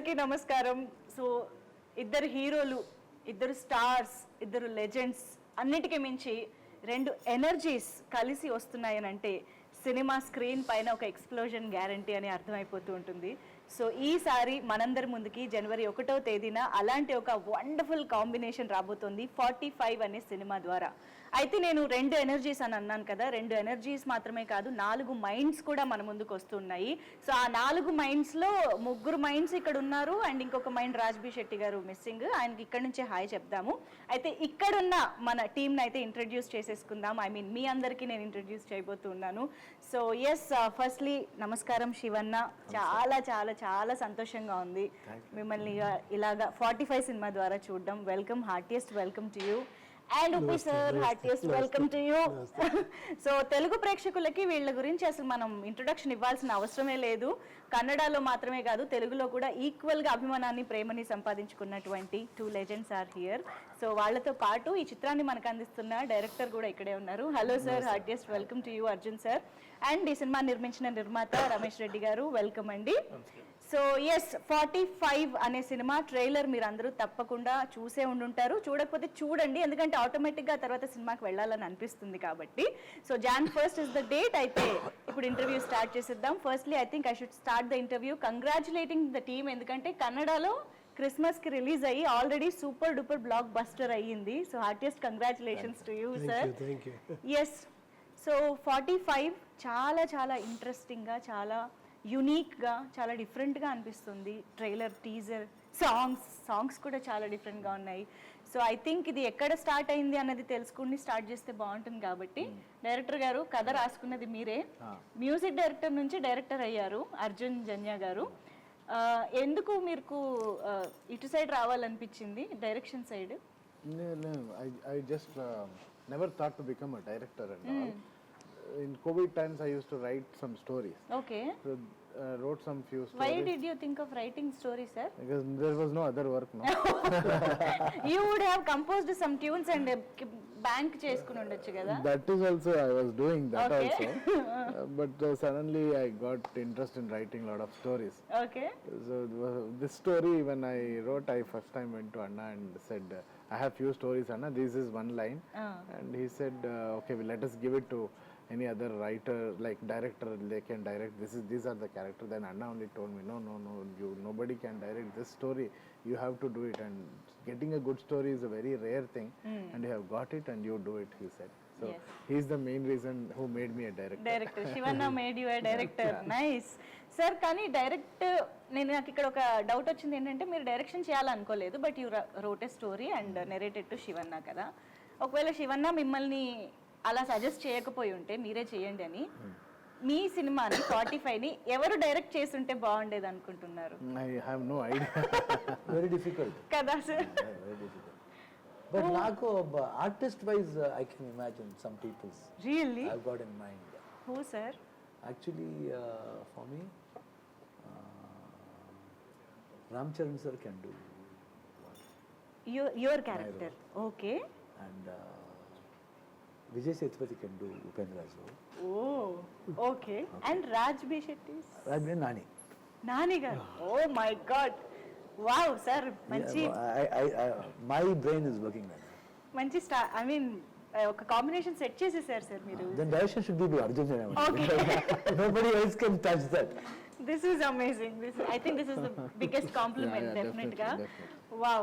అందరికీ నమస్కారం. సో ఇద్దరు హీరోలు, ఇద్దరు స్టార్స్, ఇద్దరు లెజెండ్స్, అన్నిటికీ మించి రెండు ఎనర్జీస్ కలిసి వస్తున్నాయనంటే సినిమా స్క్రీన్ పైన ఒక ఎక్స్ప్లోజన్ గ్యారంటీ అని అర్థమైపోతూ ఉంటుంది. సో ఈసారి మనందరి ముందుకి జనవరి 1వ తేదీన అలాంటి ఒక వండర్ఫుల్ కాంబినేషన్ రాబోతోంది 45 అనే సినిమా ద్వారా. అయితే నేను రెండు ఎనర్జీస్ అని అన్నాను కదా, రెండు ఎనర్జీస్ మాత్రమే కాదు 4 మైండ్స్ కూడా మన ముందుకు వస్తున్నాయి. సో ఆ 4 మైండ్స్లో 3 మైండ్స్ ఇక్కడ ఉన్నారు అండ్ ఇంకొక మైండ్ రాజ్బీ శెట్టి గారు మిస్సింగ్. ఆయనకి ఇక్కడ నుంచే హాయ్ చెప్దాము. అయితే ఇక్కడున్న మన టీంని అయితే ఇంట్రడ్యూస్ చేసేసుకుందాం. ఐ మీన్ మీ అందరికీ నేను ఇంట్రడ్యూస్ చేయబోతున్నాను. సో ఎస్, ఫస్ట్లీ నమస్కారం శివన్న. చాలా చాలా చాలా సంతోషంగా ఉంది మిమ్మల్ని ఇలాగా 45 సినిమా ద్వారా చూడడం. Welcome, heartiest welcome to you. And Uppi sir, heartiest welcome to you. So Telugu ప్రేక్షకులకి వీళ్ళ గురించి అసలు మనం ఇంట్రొడక్షన్ ఇవ్వాల్సిన అవసరమే లేదు. కన్నడలో మాత్రమే కాదు, తెలుగులో కూడా ఈక్వల్ గా అభిమానాన్ని, ప్రేమని సంపాదించుకున్నటువంటి 2 లెజెండ్స్ ఆర్ హియర్. సో వాళ్ళతో పాటు ఈ చిత్రాన్ని మనకు అందిస్తున్న డైరెక్టర్ కూడా ఇక్కడే ఉన్నారు. Hello sir, heartiest welcome to you Arjun sir. And ఈ సినిమా నిర్మించిన నిర్మాత రమేష్ రెడ్డి గారు, వెల్కమ్ అండి. సో ఎస్, 45 అనే సినిమా ట్రైలర్ మీరు అందరూ తప్పకుండా చూసే ఉండుంటారు. చూడకపోతే చూడండి, ఎందుకంటే ఆటోమేటిక్గా తర్వాత సినిమాకి వెళ్ళాలని అనిపిస్తుంది కాబట్టి. So Jan 1st is the date. అయితే ఇప్పుడు ఇంటర్వ్యూ స్టార్ట్ చేసేద్దాం. Firstly I think I should start the interview congratulating the team, ఎందుకంటే కన్నడలో క్రిస్మస్కి రిలీజ్ అయ్యి already super duper blockbuster అయ్యింది. So heartiest congratulations to you sir. Yes, so 45 చాలా చాలా ఇంట్రెస్టింగ్గా, చాలా యునీక్గా, చాలా డిఫరెంట్గా అనిపిస్తుంది. ట్రైలర్, టీజర్, సాంగ్స్ కూడా చాలా డిఫరెంట్గా ఉన్నాయి. సో ఐ థింక్ ఇది ఎక్కడ స్టార్ట్ అయింది అన్నది తెలుసుకుని స్టార్ట్ చేస్తే బాగుంటుంది. కాబట్టి డైరెక్టర్ గారు, కథ రాసుకున్నది మీరే, మ్యూజిక్ డైరెక్టర్ నుంచి డైరెక్టర్ అయ్యారు అర్జున్ జన్య గారు. ఎందుకు మీకు ఇటు సైడ్ రావాలనిపించింది, direction side? I just never thought to become a director and all. In COVID times, I used to write some stories. Okay. So, wrote some few stories. Why did you think of writing stories, sir? Because there was no other work, no. You would have composed some tunes and bank చేసుకుని ఉండొచ్చు కదా. That is also, I was doing that Okay. also. But suddenly I got interest in writing a lot of stories. Okay. So this story, when I wrote, I first time went to Anna and said, I have few stories, Anna, this is one line. And he said, okay, well, let us give it to any other writer, like director, they can direct, these are the characters. Then Anna only told me, no, nobody can direct this story, you have to do it, and getting a good story is a very rare thing, and you have got it and you do it, he said. So Yes. he is the main reason who made me a director. Director Shivanna made you a director. Nice sir. కానీ నాకు ఇక్కడ ఒక doubt వచ్చింది ఏంటంటే, మీరు direction చేయాలనుకోలేదు, but you wrote a story and narrated to Shivanna కదా. ఒకవేళ శివన్న మిమ్మల్ని అలా సజెస్ట్ చేయకపోయి ఉంటే, మీరే చేయండి అని, మీ సినిమాని 45ని ఎవరు డైరెక్ట్ చేస్తుంటే బాగుండేది అనుకుంటున్నారు? I have no idea. Very difficult. కదా సార్? Very difficult. But నాకు artist wise I can imagine some people's really? I've got in mind. Who sir? Actually for me Ram Charan sir can do your character. Okay. and Vijay Sethupathi can do Upendra Raju. Oh okay. And Raj B Shetty? Rajbi Nani. Nani garu. Oh my god, wow sir. మంచి My brain is working like that. మంచి star, I mean ఒక combination set చేసేసారు sir మీరు. Then direction should be to Arjun Janya. Okay. Nobody else can touch that. This is amazing. I think this is the biggest compliment, Yeah, definitely. definitely. Wow.